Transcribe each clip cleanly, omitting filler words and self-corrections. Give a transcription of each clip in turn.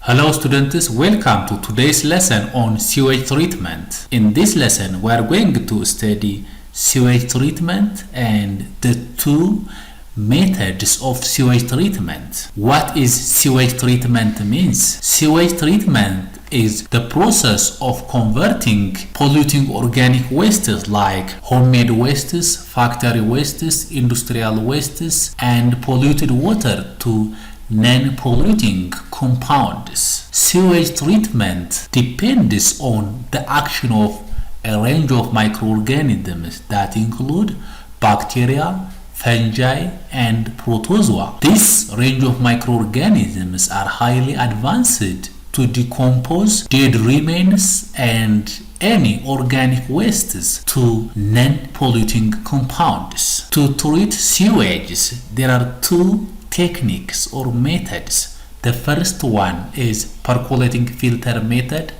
Hello students, welcome to today's lesson on sewage treatment. In this lesson, we are going to study sewage treatment and the two methods of sewage treatment. What is sewage treatment means? Sewage treatment is the process of converting polluting organic wastes like homemade wastes, factory wastes, industrial wastes, and polluted water to non-polluting compounds. Sewage treatment depends on the action of a range of microorganisms that include bacteria, fungi, and protozoa. This range of microorganisms are highly advanced to decompose dead remains and any organic wastes to non-polluting compounds. To treat sewage, there are two techniques or methods. The first one is percolating filter method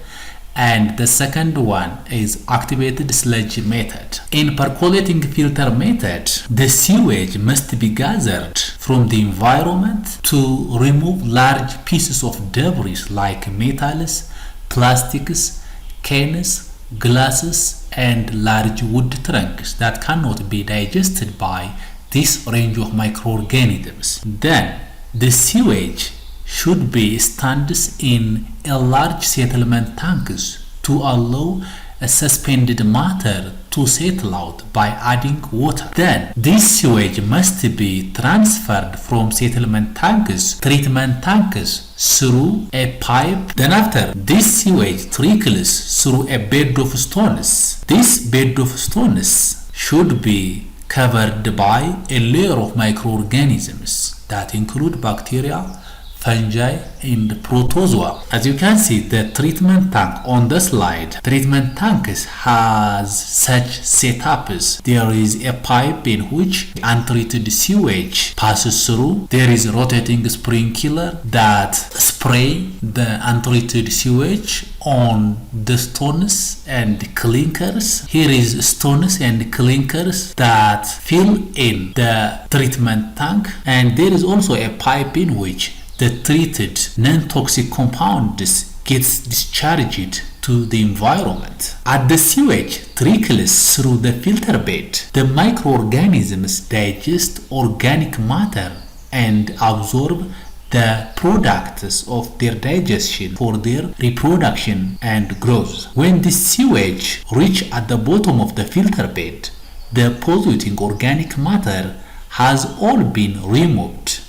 and the second one is activated sludge method. In percolating filter method, the sewage must be gathered from the environment to remove large pieces of debris like metals, plastics, cans, glasses, and large wood trunks that cannot be digested by this range of microorganisms. Then the sewage should be stored in a large settlement tanks to allow a suspended matter to settle out by adding water. Then this sewage must be transferred from settlement tanks, treatment tanks, through a pipe. Then after, this sewage trickles through a bed of stones. This bed of stones should be covered by a layer of microorganisms that include bacteria, fungi, and protozoa. As you can see, the treatment tank on the slide, treatment tanks has such setups. There is a pipe in which untreated sewage passes through. There is a rotating sprinkler that spray the untreated sewage on the stones and clinkers. Here is stones and clinkers that fill in the treatment tank, and there is also a pipe in which the treated non-toxic compounds gets discharged to the environment. As the sewage trickles through the filter bed, the microorganisms digest organic matter and absorb the products of their digestion for their reproduction and growth. When the sewage reaches at the bottom of the filter bed, the polluting organic matter has all been removed,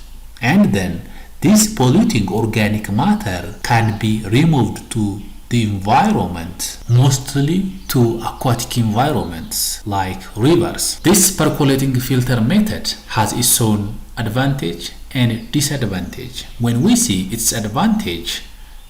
and then this polluting organic matter can be removed to the environment, mostly to aquatic environments like rivers. This percolating filter method has its own advantage and disadvantage. When we see its advantage,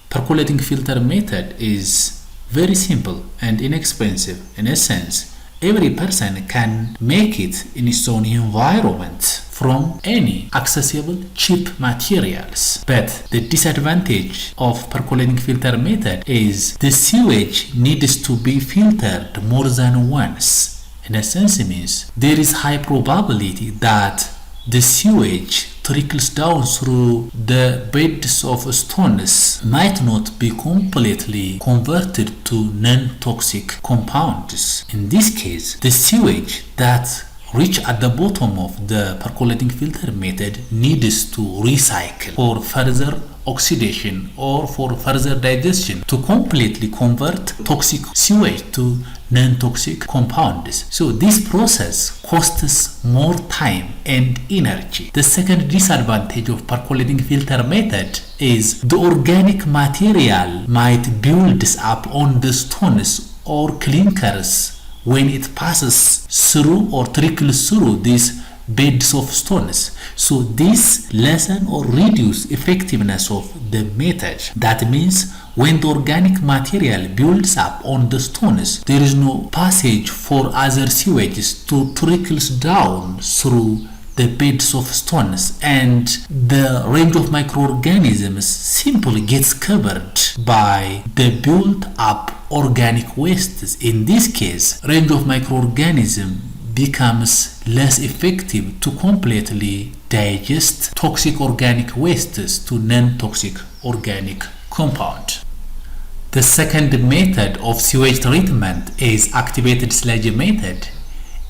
percolating filter method is very simple and inexpensive. In a sense, every person can make it in its own environment from any accessible cheap materials. But the disadvantage of percolating filter method is the sewage needs to be filtered more than once. In a sense, it means there is high probability that the sewage trickles down through the beds of stones might not be completely converted to non-toxic compounds. In this case, the sewage that reach at the bottom of the percolating filter method needs to recycle for further oxidation or for further digestion to completely convert toxic sewage to non-toxic compounds. So this process costs more time and energy. The second disadvantage of percolating filter method is the organic material might build up on the stones or clinkers when it passes through or trickles through these beds of stones. So this lessen or reduce effectiveness of the method. That means when the organic material builds up on the stones, there is no passage for other sewages to trickle down through the beds of stones, and the range of microorganisms simply gets covered by the built up organic wastes. In this case, range of microorganisms becomes less effective to completely digest toxic organic wastes to non-toxic organic compound. The second method of sewage treatment is activated sludge method.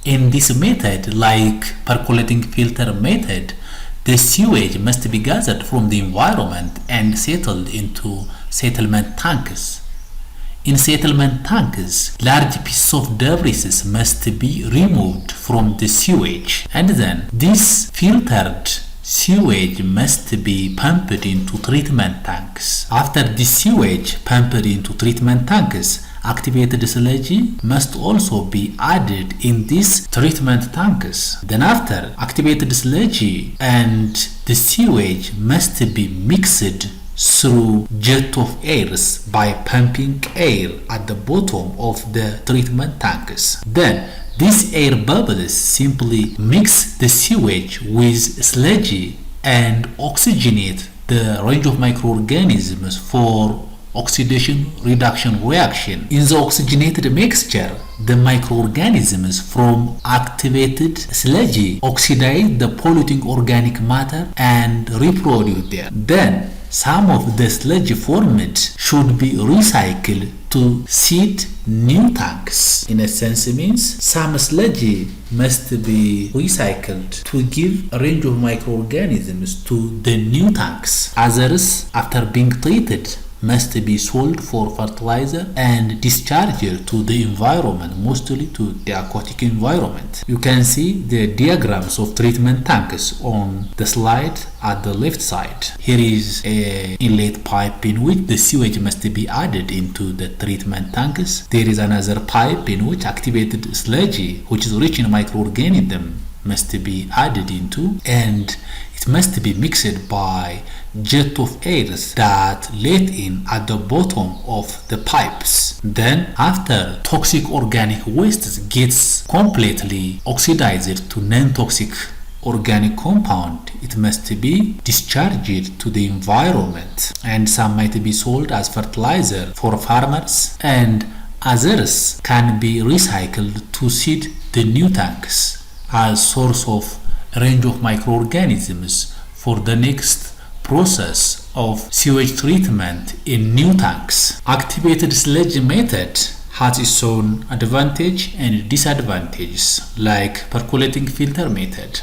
In this method, like percolating filter method, the sewage must be gathered from the environment and settled into settlement tanks. In settlement tanks, large pieces of debris must be removed from the sewage, and then this filtered sewage must be pumped into treatment tanks. After the sewage pumped into treatment tanks, activated sludge must also be added in these treatment tanks. Then after, activated sludge and the sewage must be mixed through jet of airs by pumping air at the bottom of the treatment tanks. Then these air bubbles simply mix the sewage with sludge and oxygenate the range of microorganisms for oxidation reduction reaction. In the oxygenated mixture, the microorganisms from activated sludge oxidize the polluting organic matter and reproduce there. Then some of the sludge formed should be recycled to seed new tanks. In a sense, means some sludge must be recycled to give a range of microorganisms to the new tanks. Others, after being treated, must be sold for fertilizer and discharged to the environment, mostly to the aquatic environment. You can see the diagrams of treatment tanks on the slide at the left side. Here is an inlet pipe in which the sewage must be added into the treatment tanks. There is another pipe in which activated sludge, which is rich in microorganisms, must be added into, and it must be mixed by jet of airs that let in at the bottom of the pipes. Then after toxic organic waste gets completely oxidized to non-toxic organic compound, it must be discharged to the environment, and some might be sold as fertilizer for farmers, and others can be recycled to seed the new tanks as source of a range of microorganisms for the next process of sewage treatment in new tanks. Activated sludge method has its own advantage and disadvantages, like percolating filter method.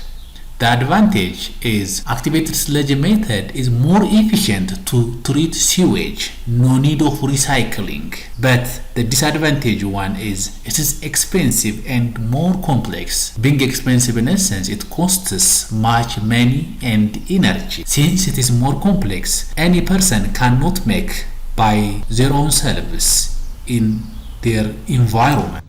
The advantage is activated sludge method is more efficient to treat sewage, no need of recycling. But the disadvantage one is it is expensive and more complex. Being expensive in essence, it costs much money and energy. Since it is more complex, any person cannot make by their own selves in their environment.